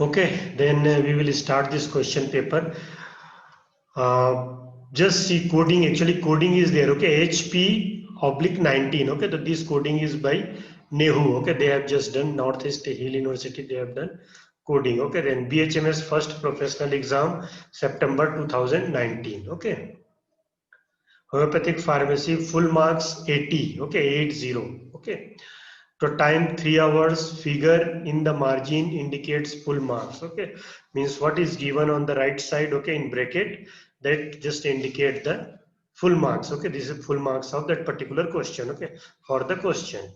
Okay, then we will start this question paper. Just see coding. Actually, coding is there. Okay, HP oblique 19. Okay, so this coding is by Nehu. Okay, they have just done Northeast Hill University. They have done coding. Okay, then BHMS first professional exam September 2019. Okay, homeopathic pharmacy full marks 80. Okay, 80. Okay. So time 3 hours, figure in the margin indicates full marks. Okay, means what is given on the right side, okay, in bracket, that just indicate the full marks. Okay, this is full marks of that particular question. Okay, for the question,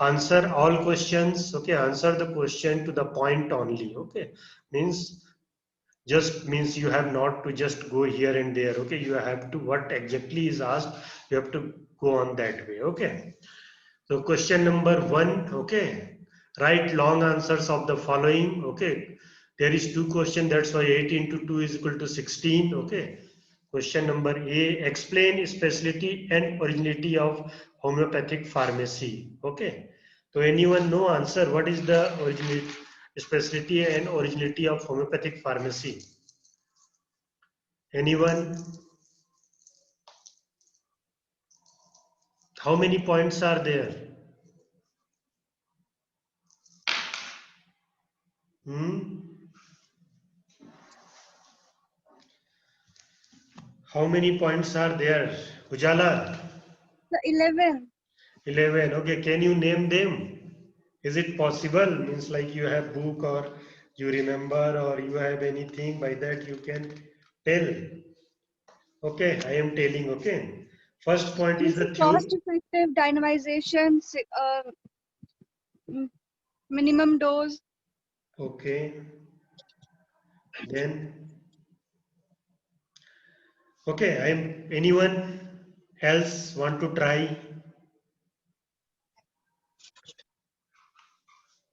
answer all questions. Okay, answer the question to the point only. Okay, means just means you have not to just go here and there. Okay, you have to what exactly is asked, you have to go on that way. Okay, so question number one, okay. Write long answers of the following, okay. There is two questions, that's why 8 into 2 is equal to 16, okay. Question number A, explain specialty and originality of homeopathic pharmacy, okay. So anyone know answer, what is the specialty and originality of homeopathic pharmacy? Anyone? How many points are there? Hmm? How many points are there? Ujala? The 11. 11. Okay, can you name them? Is it possible? Means like you have book or you remember or you have anything by that you can tell. Okay, I am telling. Okay. First point is This is the theory. cost effective dynamization, minimum dose. Okay. Then, okay, I am anyone else want to try?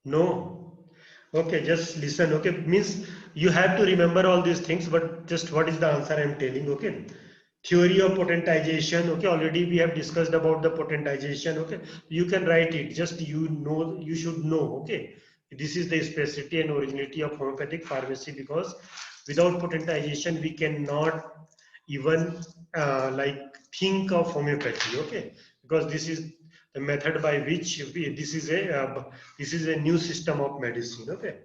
No. Okay, just listen. Okay, means you have to remember all these things, but just what is the answer I am telling? Okay. Theory of potentization. Okay, already we have discussed about the potentization. Okay, you can write it. Just you know, you should know. Okay, this is the specificity and originality of homeopathic pharmacy because without potentization we cannot even like think of homeopathy. Okay, because this is the method by which this is a new system of medicine. Okay,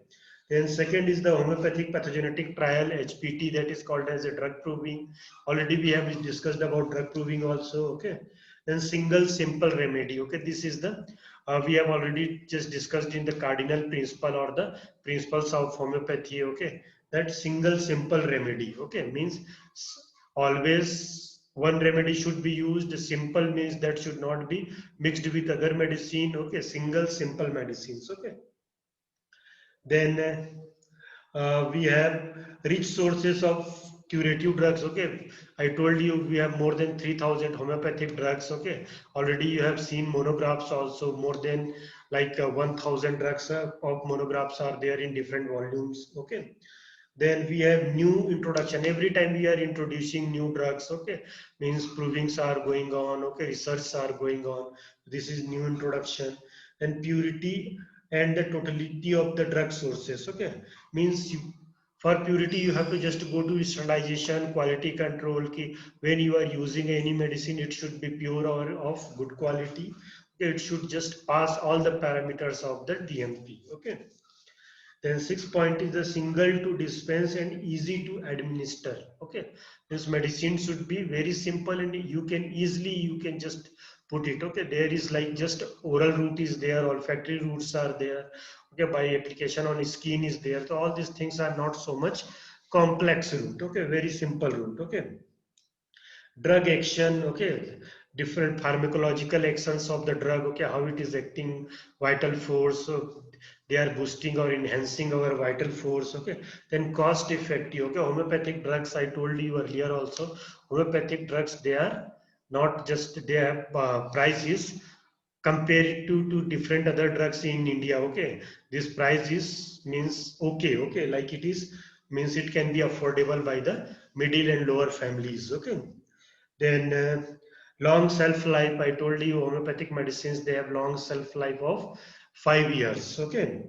then second is the homeopathic pathogenetic trial HPT, that is called as a drug proving. Already we have discussed about drug proving also. Okay, then single simple remedy. Okay, this is the we have already just discussed in the cardinal principle or the principles of homeopathy. Okay, that single simple remedy. Okay, means always one remedy should be used. Simple means that should not be mixed with other medicine. Okay, single simple medicines. Okay, then we have rich sources of curative drugs. Okay, I told you we have more than 3000 homeopathic drugs. Okay, already you have seen monographs also, more than like 1000 drugs of monographs are there in different volumes. Okay, then we have new introduction. Every time we are introducing new drugs. Okay, means provings are going on. Okay, research are going on. This is new introduction. And purity and the totality of the drug sources. Okay, means for purity you have to just go to sterilization, quality control. Ki when you are using any medicine, it should be pure or of good quality. Okay, it should just pass all the parameters of the DMP. Okay, then 6 point is the single to dispense and easy to administer. Okay, this medicine should be very simple and you can easily you can just put it. Okay, there is like just oral route is there, olfactory routes are there. Okay, by application on skin is there. So all these things are not so much complex route. Okay, very simple route. Okay, drug action. Okay, different pharmacological actions of the drug. Okay, how it is acting, vital force. So they are boosting or enhancing our vital force. Okay, then cost effective. Okay, homeopathic drugs, I told you earlier also, homeopathic drugs, they are not just their price is compared to different other drugs in India. Okay, this price is means okay, like it is means it can be affordable by the middle and lower families. Okay, then long shelf life. I told you homeopathic medicines, they have long shelf life of 5 years. Okay.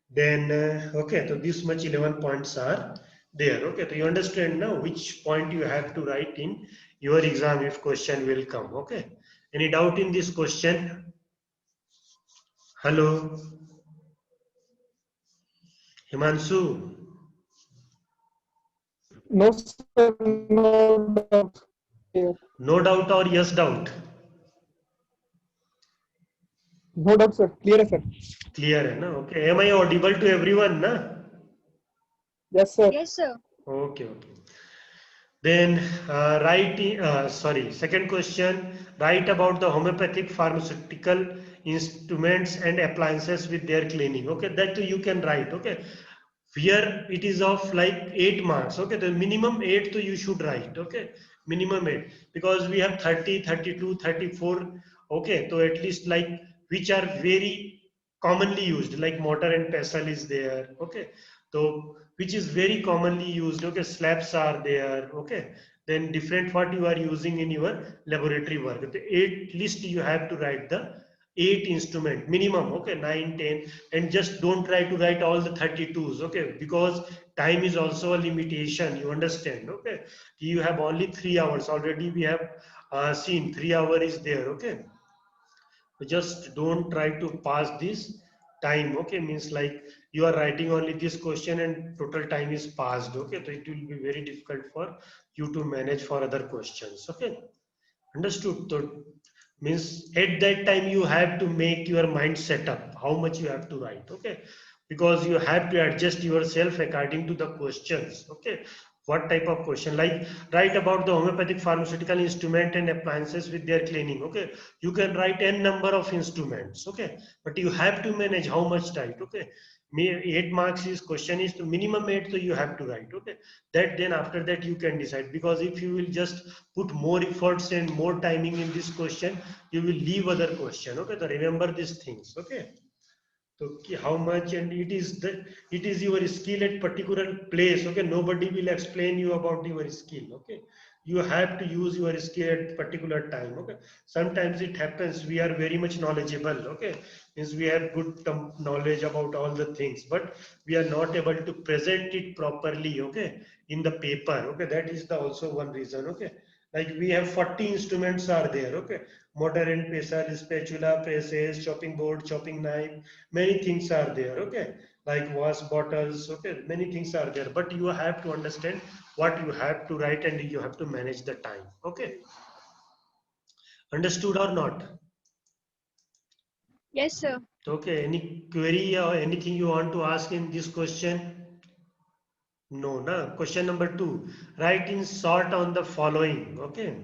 Then okay, so this much 11 points are there. Okay, so you understand now which point you have to write in your exam if question will come. Okay, any doubt in this question? Hello, Himanshu. No, sir, no doubt here. No doubt or yes doubt? No doubt, sir. Clear, sir. Clear है ना? Okay, am I audible to everyone na? Yes, sir. Yes, sir. Okay, okay. Then sorry, second question, write about the homeopathic pharmaceutical instruments and appliances with their cleaning. Okay, that too you can write. Okay, here it is of like 8 marks. Okay, the minimum 8 so you should write. Okay, minimum 8 because we have 30, 32, 34. Okay, so at least like which are very commonly used, like mortar and pestle is there. Okay, so which is very commonly used. Okay, slabs are there. Okay, then different what you are using in your laboratory work. The 8 list you have to write the 8 instrument minimum. Okay, 9, 10, and just don't try to write all the 32s. Okay, because time is also a limitation, you understand. Okay, you have only 3 hours. Already we have seen 3 hour is there. Okay, just don't try to pass this time. Okay, means like you are writing only this question and total time is passed. Okay, so it will be very difficult for you to manage for other questions. Okay, understood. So means at that time you have to make your mind set up how much you have to write. Okay, because you have to adjust yourself according to the questions. Okay, what type of question, like write about the homeopathic pharmaceutical instrument and appliances with their cleaning. Okay, you can write n number of instruments. Okay, but you have to manage how much type. Okay, 8 marks is question is to minimum 8, so you have to write. Okay, that then after that you can decide, because if you will just put more efforts and more timing in this question, you will leave other question. Okay, so remember these things. Okay, so how much, and it is your skill at particular place. Okay, nobody will explain you about your skill. Okay, you have to use your skill at particular time. Okay, sometimes it happens we are very much knowledgeable. Okay, means we have good knowledge about all the things, but we are not able to present it properly. Okay, in the paper. Okay, that is the also one reason. Okay, like we have 40 instruments are there. Okay, mortar and pestle, spatula, presses, chopping board, chopping knife, many things are there. Okay, like wash bottles. Okay, many things are there, but you have to understand what you have to write and you have to manage the time. Okay, understood or not? Yes, sir. Okay, any query or anything you want to ask in this question? No, na. Question number 2, write in short on the following. Okay,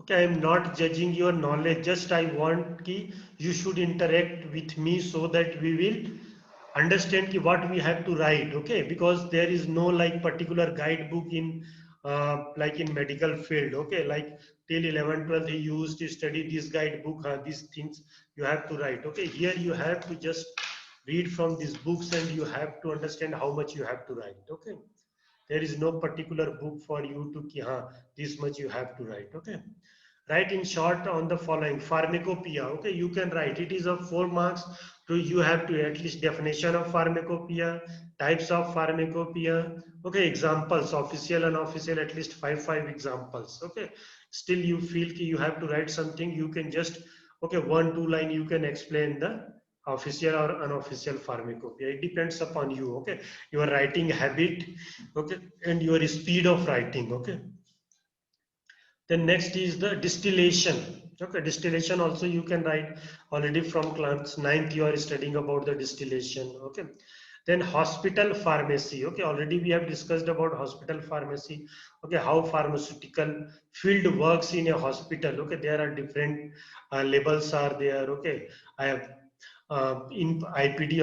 okay, I am not judging your knowledge, just I want ki you should interact with me so that we will understand ki what we have to write. Okay, because there is no like particular guidebook in like in medical field. Okay, like till 11 12 he used to study this guidebook, these things you have to write. Okay, here you have to just read from these books and you have to understand how much you have to write. Okay, there is no particular book for you to ki, this much you have to write. Okay, write in short on the following. Pharmacopoeia. Okay, you can write, it is of 4 marks. So you have to at least definition of pharmacopoeia, types of pharmacopoeia. Okay, examples, official and unofficial, at least 5 examples. Okay, still you feel ki you have to write something, you can just, okay, 1-2 line you can explain the official or unofficial pharmacopoeia. It depends upon you. Okay, your writing habit. Okay, and your speed of writing. Okay, then next is the distillation. Okay, distillation also you can write. Already from class 9th you are studying about the distillation. Okay, then hospital pharmacy. Okay, already we have discussed about hospital pharmacy. Okay, how pharmaceutical field works in a hospital. Okay, there are different labels are there. Okay, I have in IPD.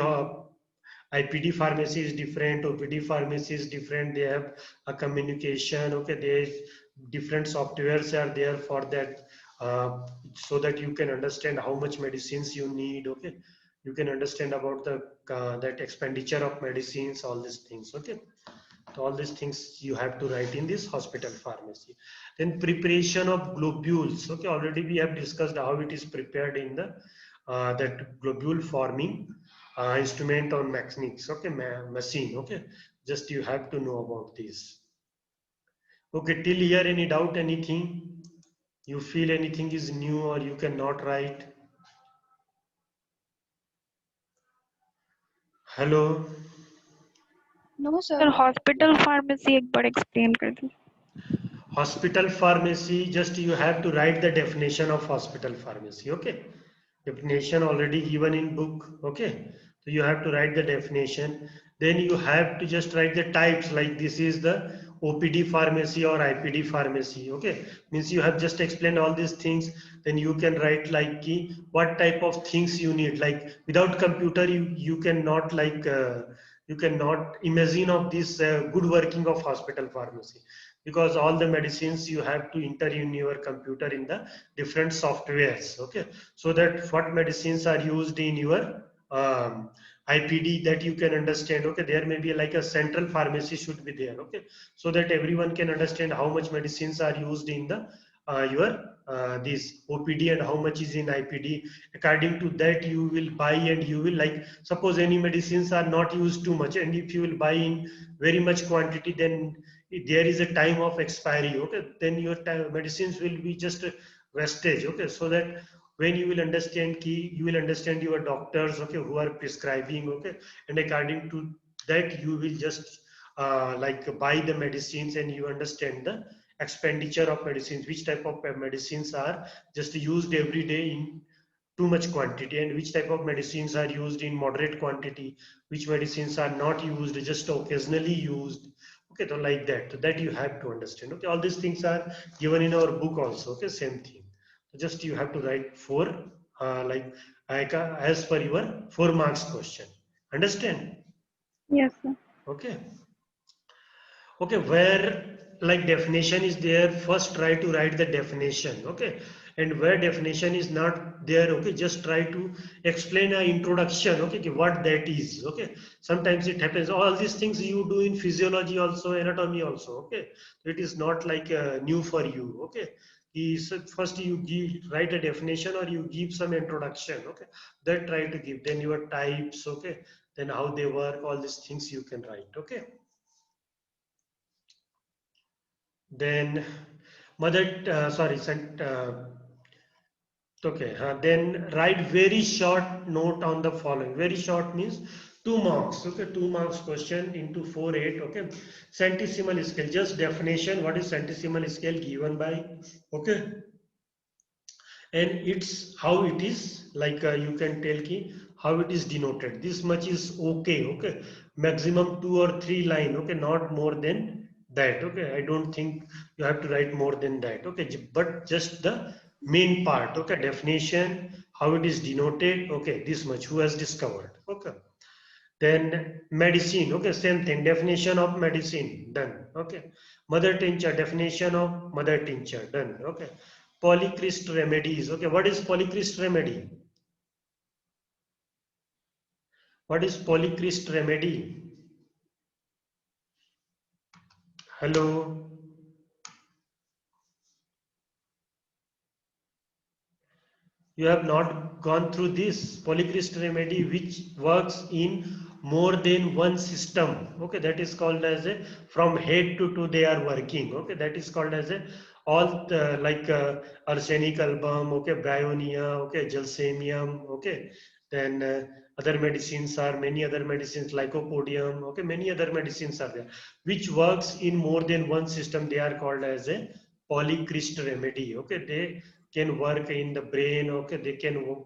IPD pharmacy is different, OPD pharmacy is different. They have a communication. Okay, there is different softwares are there for that, so that you can understand how much medicines you need. Okay, you can understand about the that expenditure of medicines, all these things. Okay, So all these things you have to write in this hospital pharmacy. Then preparation of globules. Okay, already we have discussed how it is prepared in the that globule forming instrument or mechanics. Okay, machine. Okay, just you have to know about this. Okay, till here any doubt, anything? You feel anything is new or you cannot write? Hello. No, sir sir. Hospital pharmacy एक बार explain कर दें. Hospital pharmacy, just you have to write the definition of hospital pharmacy. Okay, definition already given in book. Okay, so you have to write the definition. Then you have to just write the types, like this is the OPD pharmacy or IPD pharmacy. Okay, means you have just explained all these things. Then you can write like what type of things you need. Like without computer you cannot you cannot imagine of this good working of hospital pharmacy, because all the medicines you have to enter in your computer in the different softwares. Okay, so that what medicines are used in your IPD, that you can understand. Okay, there may be like a central pharmacy should be there. Okay, so that everyone can understand how much medicines are used in the your this OPD and how much is in IPD. According to that you will buy, and you will, like, suppose any medicines are not used too much, and if you will buy in very much quantity, then there is a time of expiry. Okay, then your medicines will be just a wastage. Okay, so that when you will understand key, you will understand your doctors, okay, who are prescribing. Okay, and according to that you will just like buy the medicines, and you understand the expenditure of medicines, which type of medicines are just used every day in too much quantity, and which type of medicines are used in moderate quantity, which medicines are not used, just occasionally used. Okay, so like that you have to understand. Okay, all these things are given in our book also. Okay, same thing. So just you have to write four as per your 4 marks question. Understand? Yes sir. Okay. Okay, where like definition is there, first try to write the definition. Okay, and where definition is not there, okay, just try to explain an introduction. Okay, what that is. Okay, sometimes it happens, all these things you do in physiology also, anatomy also. Okay, it is not like new for you. Okay, is first you write a definition, or you give some introduction. Okay, that try to give, then your types. Okay, then how they work, all these things you can write. Okay. Then mother, sorry, okay, then write very short note on the following. Very short means 2 marks. Okay, 2 marks question into 4, 8. Okay, centesimal scale, just definition. What is centesimal scale given by? Okay, and it's how it is, like you can tell key how it is denoted. This much is okay. Okay, maximum 2 or 3 line. Okay, not more than that. Okay, I don't think you have to write more than that. Okay, but just the main part. Okay, definition, how it is denoted. Okay, this much who has discovered. Okay, then medicine. Okay, same thing, definition of medicine, done. Okay, mother tincture, definition of mother tincture, done. Okay, polychrist remedies. Okay, what is polychrist remedy? What is polychrist remedy? Hello. You have not gone through this polychrist remedy, which works in more than one system. Okay, that is called as a from head to toe they are working. Okay, that is called as a all the, like arsenic album. Okay, bryonia. Okay, gelsemium. Okay, then other medicines are many other medicines, lycopodium. Okay, many other medicines are there which works in more than one system. They are called as a polychrist remedy. Okay, they can work in the brain. Okay, they can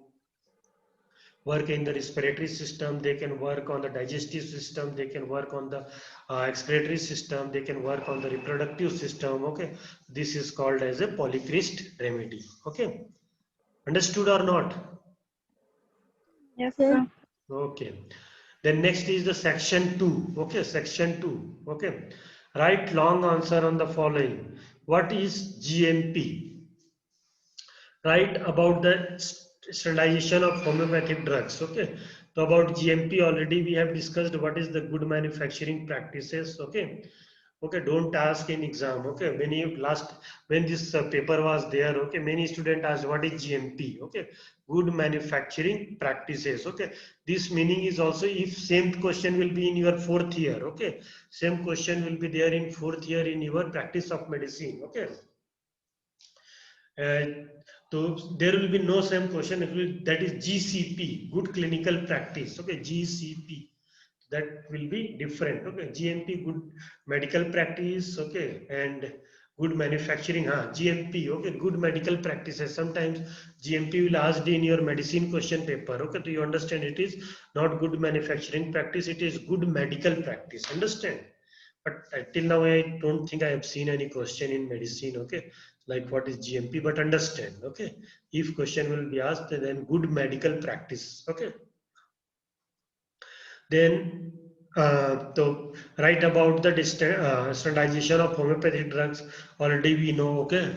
work in the respiratory system, they can work on the digestive system, they can work on the excretory system, they can work on the reproductive system. Okay, this is called as a polychrist remedy. Okay, understood or not? Yes sir. Okay, then next is the section 2. Okay, section 2. Okay, write long answer on the following. What is GMP? Write about the sterilization of homeopathic drugs. Okay, So about GMP already we have discussed what is the good manufacturing practices. Okay. Okay, don't ask in exam. Okay, when this paper was there, okay, many students asked what is GMP. Okay, good manufacturing practices. Okay, this meaning is also if same question will be in your fourth year. Okay, same question will be there in fourth year in your practice of medicine. Okay. So there will be no same question. That is GCP, good clinical practice. Okay, GCP, that will be different. Okay, GMP, good medical practice. Okay, and good manufacturing. GMP. Okay, good medical practices. Sometimes GMP will asked in your medicine question paper. Okay, do you understand? It is not good manufacturing practice. It is good medical practice. Understand? But till now I don't think I have seen any question in medicine. Okay, like what is GMP, but understand. Okay, if question will be asked, then good medical practice. Okay, then to write about the standardization of homeopathic drugs, already we know. Okay,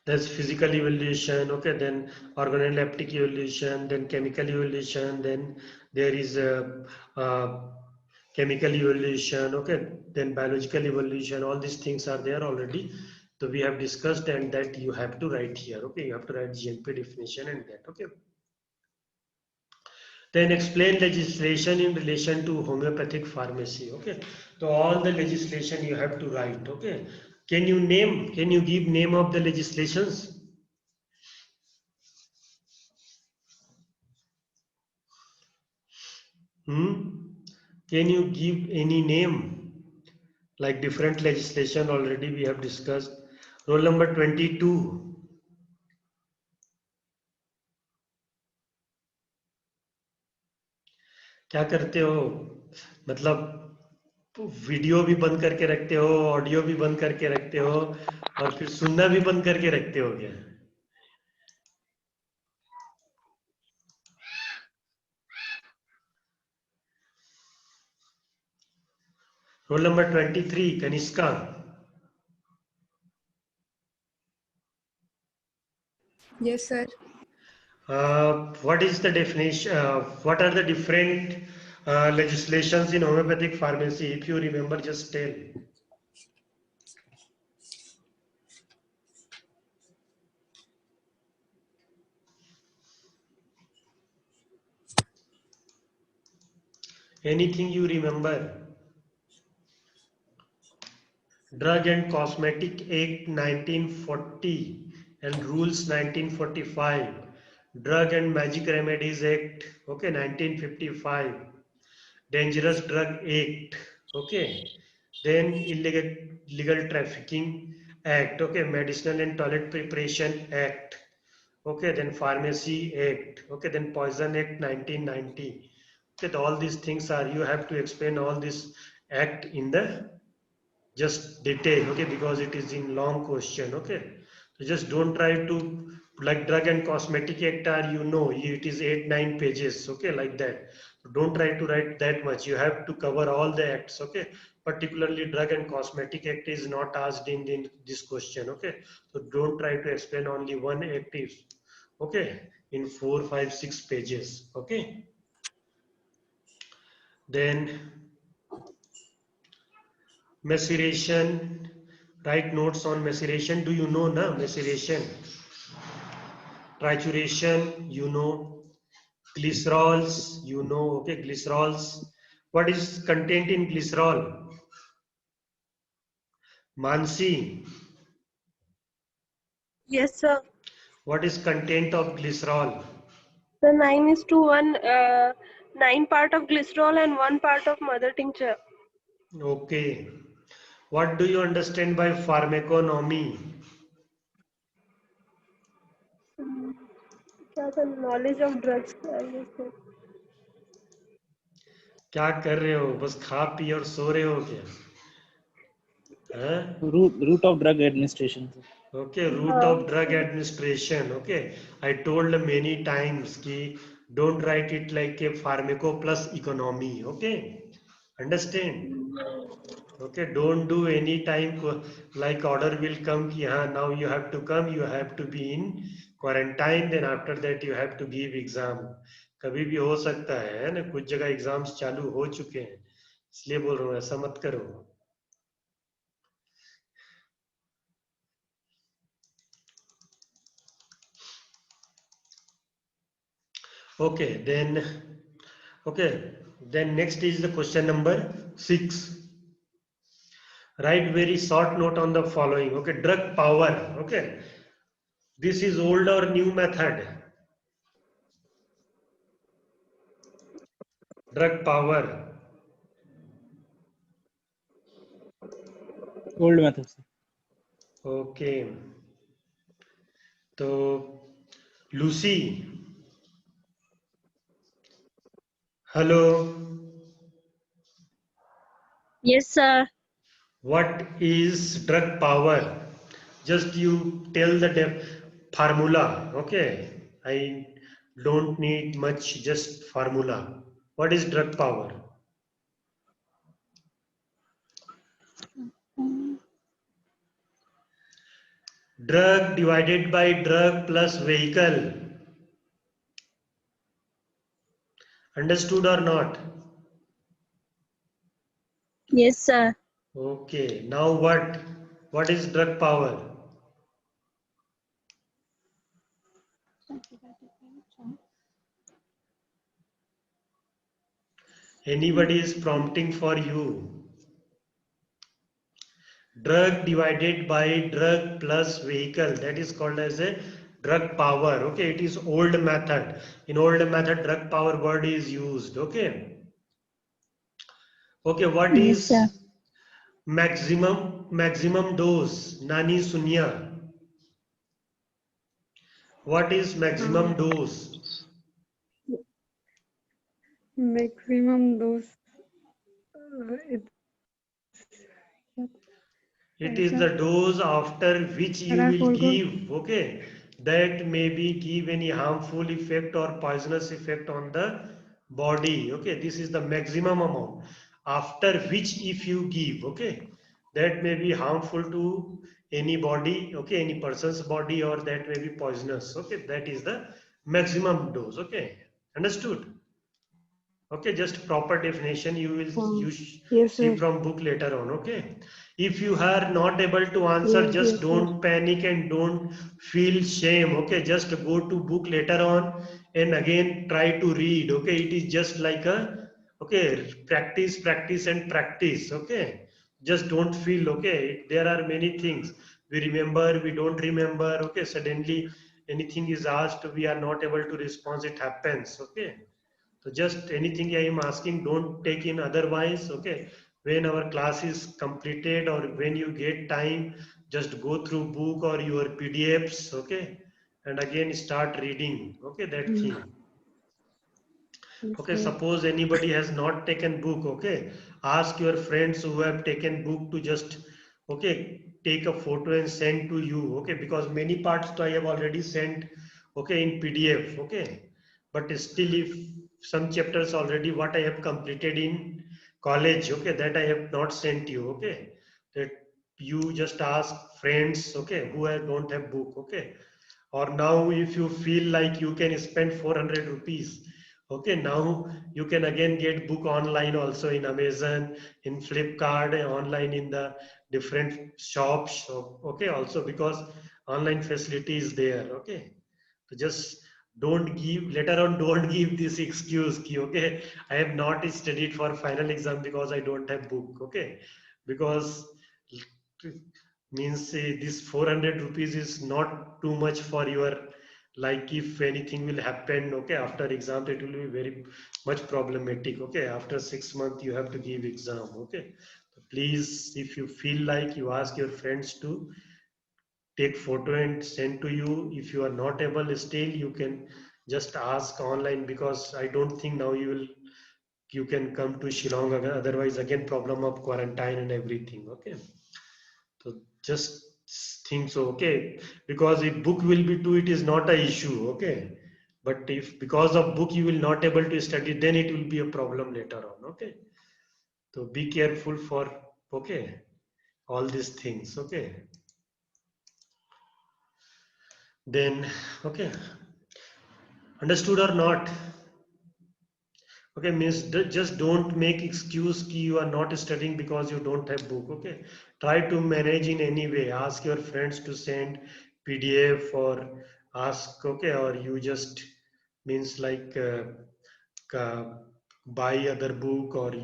there's physical evaluation. Okay, then organoleptic evaluation, then chemical evaluation, then there is a chemical evaluation. Okay, then biological evaluation. All these things are there already. So we have discussed, and that you have to write here. Okay, you have to write GMP definition and that. Okay, then explain legislation in relation to homeopathic pharmacy. Okay, so all the legislation you have to write. Okay, can you give name of the legislations? Can you give any name? Like different legislation already we have discussed. Roll number 22. क्या करते हो? मतलब video भी बंद करके रखते हो, audio भी बंद करके रखते हो, और फिर सुनना भी बंद करके रखते हो क्या? Roll number 23, Kanishka. Yes, sir. What is the definition? What are the different legislations in homeopathic pharmacy? If you remember, just tell. Anything you remember? Drug and Cosmetic Act 1940 and Rules 1945. Drug and Magic Remedies Act, okay, 1955. Dangerous Drug Act, okay. Then Illegal Trafficking Act, okay. Medicinal and Toilet Preparation Act, okay. Then Pharmacy Act, okay. Then Poison Act 1990. Okay, all these things are, you have to explain all this act in the just detail. Okay, because it is in long question. Okay, so just don't try to, like Drug and Cosmetic Act are, you know, it is 8-9 pages. Okay, like that. So don't try to write that much. You have to cover all the acts. Okay, particularly Drug and Cosmetic Act is not asked in this question. Okay, so don't try to explain only one act is, okay, in 4, 5, 6 pages. Okay, then maceration, write notes on maceration. Do you know na maceration? Trituration, you know. Glycerols, you know. Okay, glycerols. What is content in glycerol? Mansi, Yes, sir. what is content of glycerol? The 9:1, 9 part of glycerol and 1 part of mother tincture. Okay. What do you understand by pharmaconomy? क्या था? Knowledge of drugs. I guess that. क्या कर रहे हो? बस खा P और सो रहे हो क्या? Route of drug administration. Okay, route of drug administration. Okay, I told many times ki don't write it like a pharmaco plus economy. Okay, understand? Okay, don't do any time like order will come ki now you have to come, you have to be in quarantine, then after that you have to give exam. कभी भी हो सकता है ना, कुछ जगह exams चालू हो चुके हैं, इसलिए बोल रहा हूँ ऐसा मत करो। Okay, then next is the question number 6. Write very short note on the following. Okay, drug power. Okay, this is old or new method? Drug power. Old method, sir. Okay. So, Lucy. Hello. Yes, sir. What is drug power? Just you tell the formula. Okay. I don't need much, just formula. What is drug power? Drug divided by drug plus vehicle. Understood or not? Yes, sir. Okay. Now what? What is drug power? Anybody is prompting for you. Drug divided by drug plus vehicle. That is called as a drug power. Okay. It is old method. In old method, drug power word is used. Okay. Okay. What Yes, sir. is maximum dose? Nani Sunya. What is maximum dose? Maximum dose. It is the dose after which you I will forgot. give, okay, that may be give any harmful effect or poisonous effect on the body, okay. This is the maximum amount after which if you give, okay, that may be harmful to any body, okay, any person's body, or that may be poisonous, okay. That is the maximum dose, okay. Understood? Okay, just proper definition you will Yes, see sir. from book later on. Okay, if you are not able to answer, Yes, just yes, sir. don't panic and don't feel shame. Okay, just go to book later on and again try to read. Okay, it is just like a, okay, practice and practice. Okay, just don't feel, okay, there are many things we remember, we don't remember. Okay, suddenly anything is asked, we are not able to respond, it happens. Okay, so just anything I am asking, don't take in otherwise. Okay. When our class is completed or when you get time, just go through book or your PDFs. Okay. And again start reading. Okay. That thing. Yes, Okay. sir. Suppose anybody has not taken book. Okay. Ask your friends who have taken book to just, okay, take a photo and send to you. Okay. Because many parts I have already sent. Okay. In PDF. Okay. But still if some chapters already what I have completed in college, okay, that I have not sent you, okay, that you just ask friends, okay, who don't have book, okay, or now if you feel like you can spend 400 rupees, okay, now you can again get book online also in Amazon, in Flipkart, online in the different shops, okay, also because online facility is there, okay. So just don't give later on, don't give this excuse ki, okay, I have not studied for final exam because I don't have book, okay, because means this 400 rupees is not too much for your, like if anything will happen, okay, after exam it will be very much problematic, okay, after 6 months you have to give exam, okay. So please, if you feel like, you ask your friends to take photo and send to you. If you are not able still, you can just ask online, because I don't think now you can come to Shillong otherwise again problem of quarantine and everything, okay. So just think so, okay, because if book will be too, it is not a issue, okay, but if because of book you will not able to study, then it will be a problem later on, okay. So be careful for, okay, all these things, okay. Then, okay, understood or not? Okay, means just don't make excuse ki you are not studying because you don't have book. Okay, try to manage in any way. Ask your friends to send PDF or ask. Okay, or you just means like buy other book, or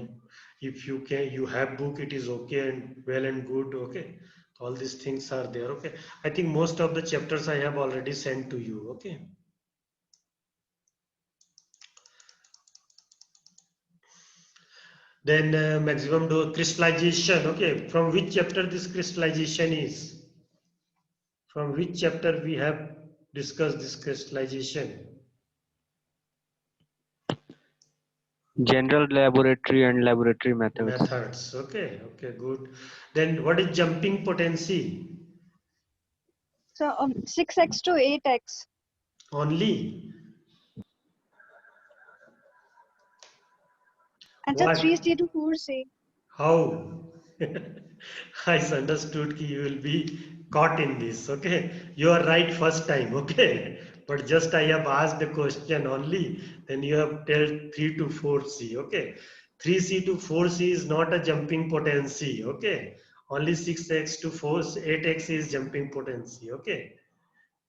if you can you have book, it is okay and well and good. Okay, all these things are there. Okay, I think most of the chapters I have already sent to you. Okay. Then maximum crystallization. Okay, from which chapter this crystallization is? From which chapter we have discussed this crystallization? General laboratory and laboratory methods. Methods. Okay, okay, good. Then what is jumping potency? So 6x to 8x. Only. And so What? 3c to 4c. How? I understood ki you will be caught in this. Okay, you are right first time. Okay, but just I have asked the question only. Then you have tell 3 to 4c. Okay, 3c to 4c is not a jumping potency. Okay, only 6x to 8x is jumping potency. Okay,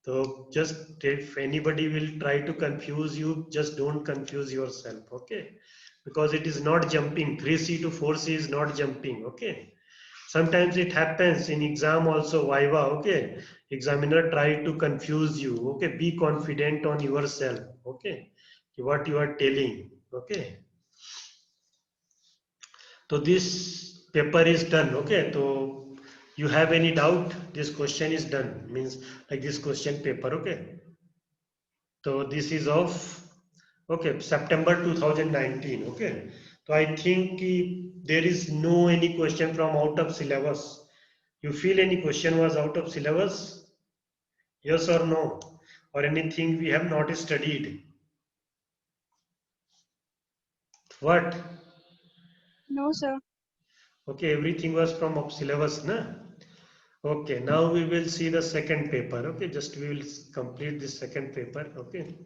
so just if anybody will try to confuse you, just don't confuse yourself. Okay, because it is not jumping. 3c to 4c is not jumping. Okay. Sometimes it happens in exam also, viva. Okay, examiner try to confuse you. Okay, be confident on yourself. Okay, what you are telling. Okay, so this paper is done. Okay, so you have any doubt? This question is done, means like this question paper. Okay, so this is of okay September 2019. Okay, so I think there is no any question from out of syllabus. You feel any question was out of syllabus? Yes or no? Or anything we have not studied? What? No, sir. Okay, everything was from of syllabus, na? Okay, now we will see the second paper. Okay, just we will complete this second paper. Okay.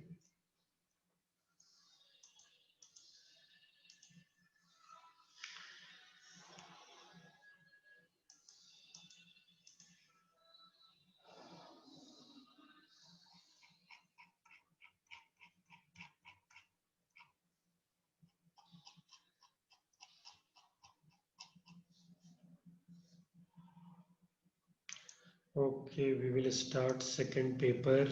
Okay, we will start second paper.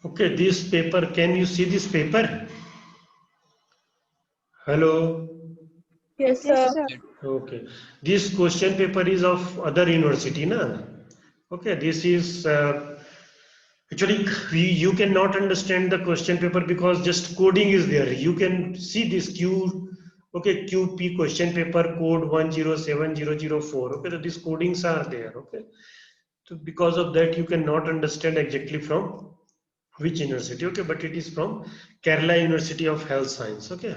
Okay, this paper, can you see this paper? Hello. Yes, Yes, sir. sir. Okay, this question paper is of other university, na? Okay, this is actually you cannot understand the question paper because just coding is there. You can see this okay, QP question paper code 107004. Okay, so these codings are there. Okay, so because of that you cannot understand exactly from which university. Okay, but it is from Kerala University of Health Science. Okay,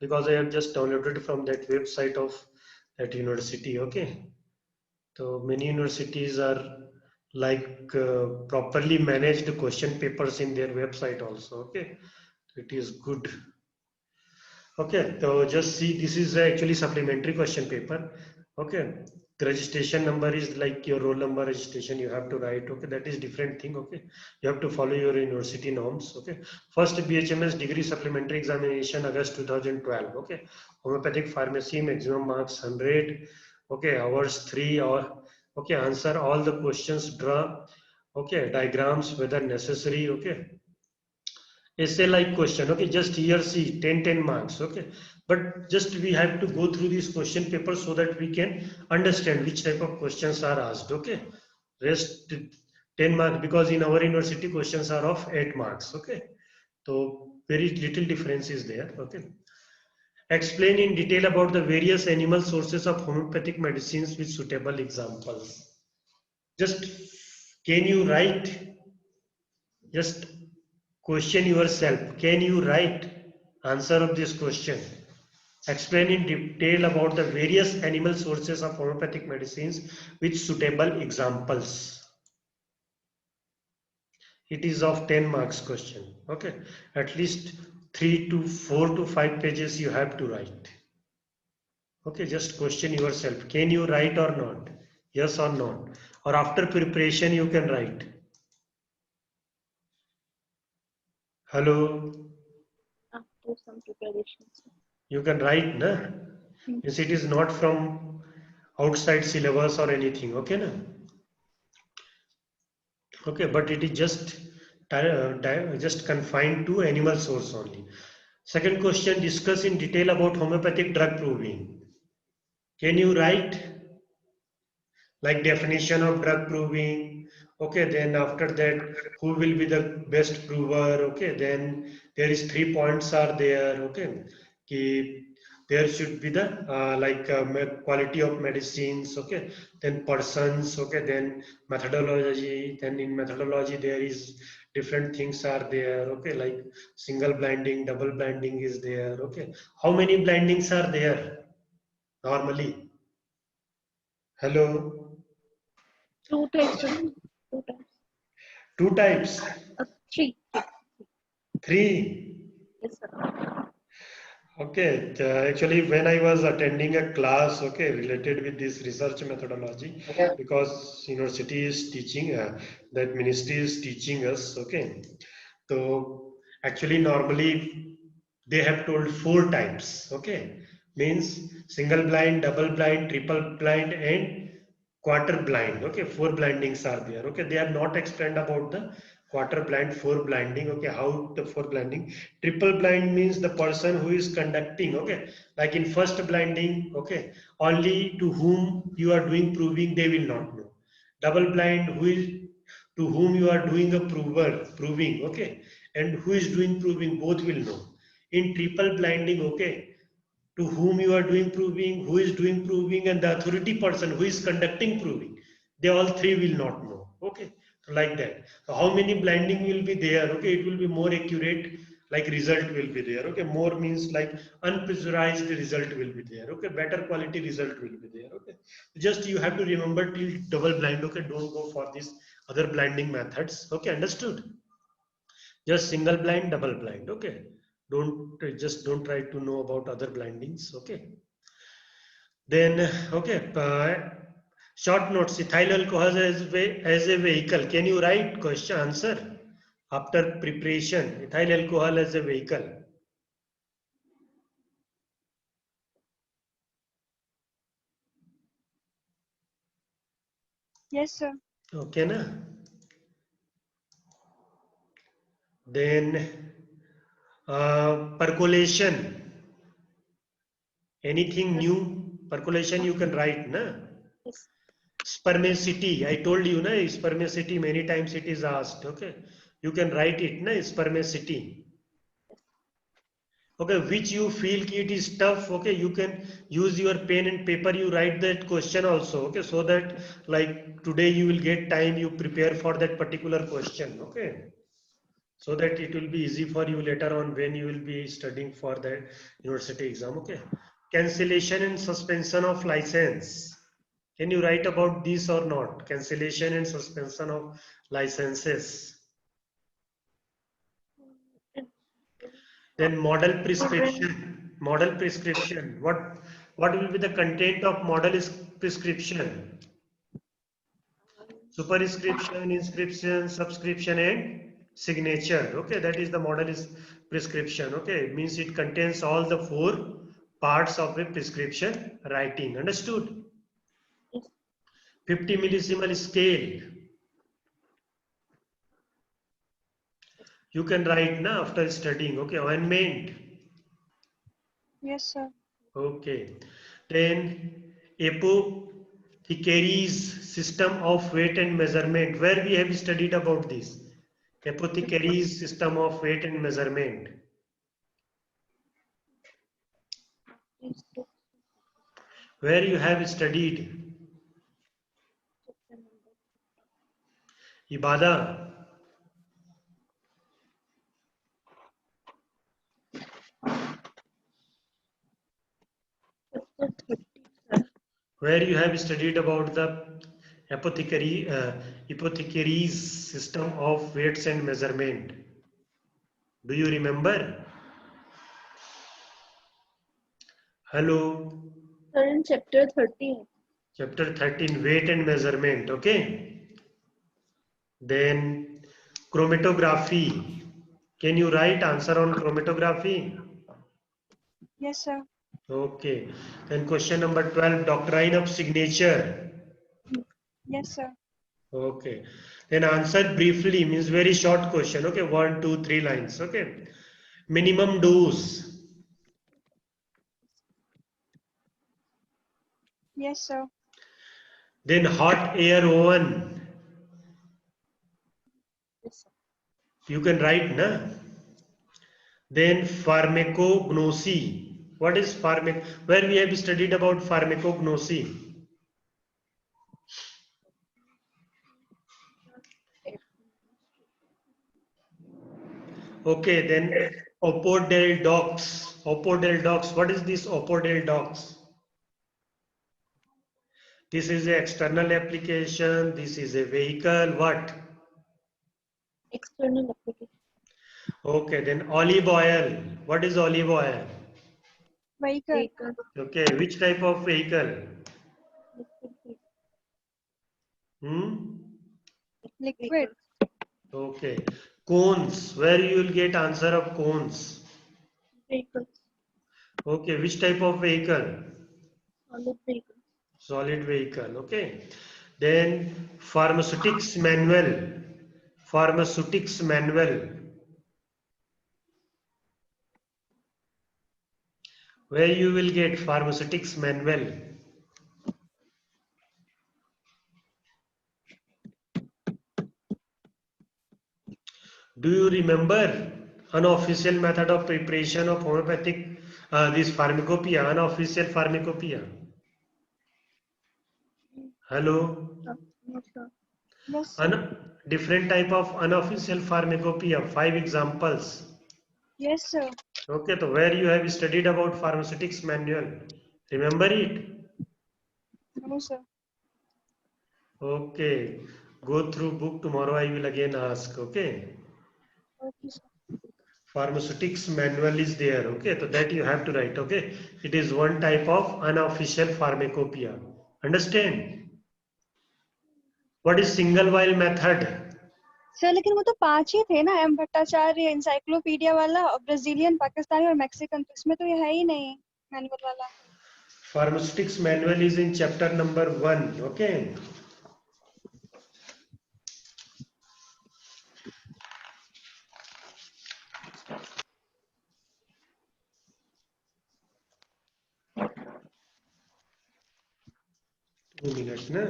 because I have just downloaded from that website of that university. Okay, so many universities are like properly managed question papers in their website also. Okay, it is good. Okay, so just see, this is actually supplementary question paper. Okay, the registration number is like your roll number registration you have to write. Okay, that is different thing. Okay, you have to follow your university norms. Okay, first BHMS degree supplementary examination August 2012. Okay, homeopathic pharmacy, maximum marks 100. Okay, hours 3 or okay, answer all the questions, draw okay diagrams whether necessary. Okay, essay like question. Okay, just here see 10 marks. Okay, but just we have to go through these question papers so that we can understand which type of questions are asked. Okay, rest 10 marks, because in our university questions are of 8 marks. Okay, so very little difference is there. Okay, explain in detail about the various animal sources of homeopathic medicines with suitable examples. Just can you write, just question yourself, can you write answer of this question? Explain in detail about the various animal sources of homeopathic medicines with suitable examples. It is of 10 marks question. Okay, at least 3 to 4 to 5 pages you have to write. Okay, just question yourself, can you write or not? Yes or no? Or after preparation you can write. Hello? After some preparations. You can write, na? Yes, it is not from outside syllabus or anything. Okay, na? Okay, but it is just confined to animal source only. Second question, discuss in detail about homeopathic drug proving. Can you write like definition of drug proving? Okay, then after that, who will be the best prover? Okay, then there is 3 points are there. Okay, there should be the quality of medicines. Okay, then persons. Okay, then methodology. Then in methodology there is different things are there. Okay, like single blinding, double blinding is there. Okay, how many blindings are there normally? Hello? 2 types. 2 types. 2 types. 3. 3. Yes, sir. Okay, actually when I was attending a class, okay, related with this research methodology, because university is teaching, that ministry is teaching us, okay. So actually normally they have told 4 types, okay, means single blind, double blind, triple blind and quarter blind. Okay, 4 blindings are there. Okay, they are not explained about the quarter blind, 4 blinding. Okay, how the 4 blinding. Triple blind means the person who is conducting. Okay, like in first blinding. Okay, only to whom you are doing proving they will not know. Double blind, who is to whom you are doing a proving. Okay, and who is doing proving, both will know. In triple blinding, okay, to whom you are doing proving, who is doing proving, and the authority person who is conducting proving. They all 3 will not know. Okay, so like that. So how many blinding will be there? Okay, it will be more accurate. Like result will be there. Okay, more means like unpressurized result will be there. Okay, better quality result will be there. Okay, just you have to remember till double blind. Okay, don't go for these other blinding methods. Okay, understood? Just single blind, double blind. Okay, don't try to know about other blindings. Okay, then okay, short notes, ethyl alcohol as a vehicle. Can you write question answer after preparation? Ethyl alcohol as a vehicle. Yes, sir. Okay, na? Then percolation, anything new? Percolation you can write, na? Yes. Spermacity, I told you, na, spermacity many times it is asked. Okay, you can write it, na, spermacity. Okay, which you feel it is tough. Okay, you can use your pen and paper, you write that question also. Okay, so that like today you will get time, you prepare for that particular question. Okay, so that it will be easy for you later on when you will be studying for the university exam. Okay, cancellation and suspension of license. Can you write about this or not? Cancellation and suspension of licenses. Then model prescription. Model prescription. What will be the content of model prescription? Superscription, inscription, subscription, and signature. Okay, that is the model is prescription. Okay, it means it contains all the 4 parts of a prescription writing. Understood? 50 millisimal scale. You can write now after studying. Okay, ointment. Yes, sir. Okay, then apothecaries system of weight and measurement. Where we have studied about this? Apothecaries system of weight and measurement. Where you have studied? Ibadah. Where you have studied about the apothecaries system of weights and measurement. Do you remember? Hello. Sir, in chapter 13. Chapter 13, weight and measurement. Okay. Then chromatography. Can you write answer on chromatography? Yes, sir. Okay. Then question number 12, doctrine of signature. Yes, sir. Okay. Then answer briefly means very short question. Okay. 1, 2, 3 lines. Okay. Minimum dose. Yes, sir. Then hot air oven. You can write, na? Then pharmacognosy. What is where we have studied about pharmacognosy? Okay, then opodeldox. Opodeldox. What is this opodeldox? This is an external application. This is a vehicle. What? External application. Okay, then olive oil. What is olive oil? Vehicle. Okay, which type of vehicle? Liquid. Okay. Cones. Where you will get answer of cones? Vehicle. Okay, which type of vehicle? Solid vehicle. Solid vehicle. Okay. Then pharmaceutics manual. Pharmaceutics manual. Where you will get pharmaceutics manual? Do you remember unofficial method of preparation of homeopathic, this pharmacopoeia, unofficial pharmacopoeia? Hello? No, sir. Yes, sir. Different type of unofficial pharmacopoeia, 5 examples. Yes, sir. Okay, so where you have studied about pharmaceutics manual, remember it? No, sir. Okay, go through book tomorrow. I will again ask. Okay, Okay, sir. pharmaceutics manual is there. Okay, so that you have to write. Okay, it is one type of unofficial pharmacopoeia. Understand? What is single vial method? Sir लेकिन वो तो 5 ही थे ना, M Bhattacharya, encyclopedia वाला, और Brazilian, Pakistani और Mexican, तो इसमें तो ये है ही नहीं मैनुअल वाला. Pharmaceutics manual is in chapter number 1. Okay. Two minutes, na?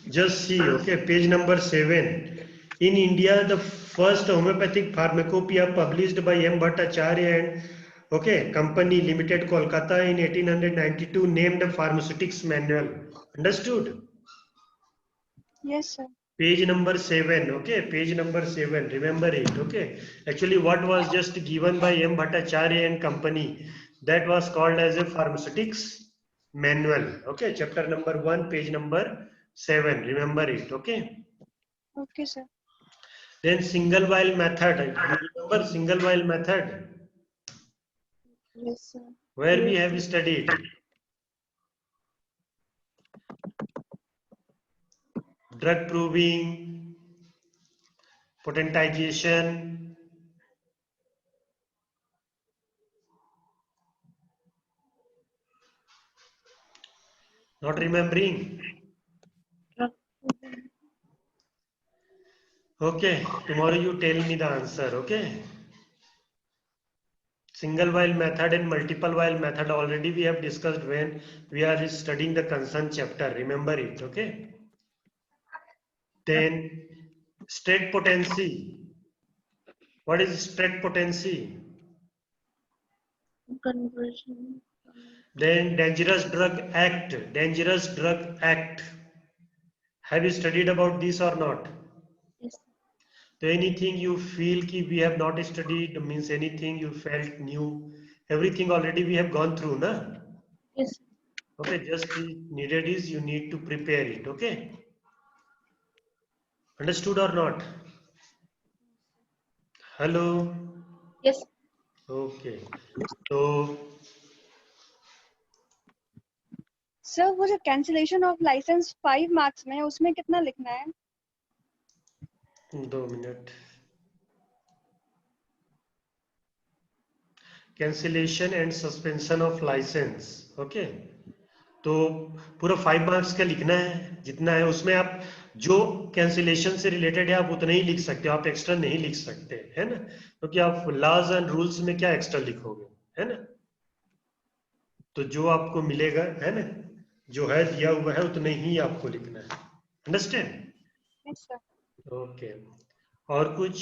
Just see, okay, page number 7. In India, the first homeopathic pharmacopoeia published by M. Bhattacharya and company limited Kolkata in 1892 named Pharmaceutics Manual. Understood? Yes, sir. Page number 7, okay, page number 7, remember it, okay. Actually, what was just given by M. Bhattacharya and company, that was called as a Pharmaceutics Manual, okay, chapter number 1, page number 7, remember it, okay. Okay, sir. Then single vial method, you remember single vial method, Yes, sir. where we Yes, have sir. studied drug proving, potentization, not remembering. Okay, tomorrow you tell me the answer, okay? Single vial method and multiple vial method already we have discussed when we are studying the concerned chapter, remember it, okay? Then state potency. What is state potency? Conversion. Then dangerous drug act, dangerous drug act. Have you studied about this or not? Yes. So anything you feel ki we have not studied, means anything you felt new, everything already we have gone through, na? Yes. Okay, just needed is you need to prepare it, okay? Understood or not? Hello? Yes. Okay. So, sir वो जो cancellation of licence 5 marks में है उसमें कितना लिखना है? 2 minutes. Cancellation and suspension of license, okay? तो पूरा 5 मार्क्स का लिखना है, जितना है उसमें आप जो कैंसिलेशन से रिलेटेड है आप उतना ही लिख सकते हो, आप एक्स्ट्रा नहीं लिख सकते, है ना? क्योंकि आप लॉज एंड रूल्स में क्या एक्स्ट्रा लिखोगे, है ना? तो जो आपको मिलेगा, है ना, जो है दिया हुआ है उतना ही आपको लिखना है। अंडरस्टैंड? Yes, sir. ओके, और कुछ?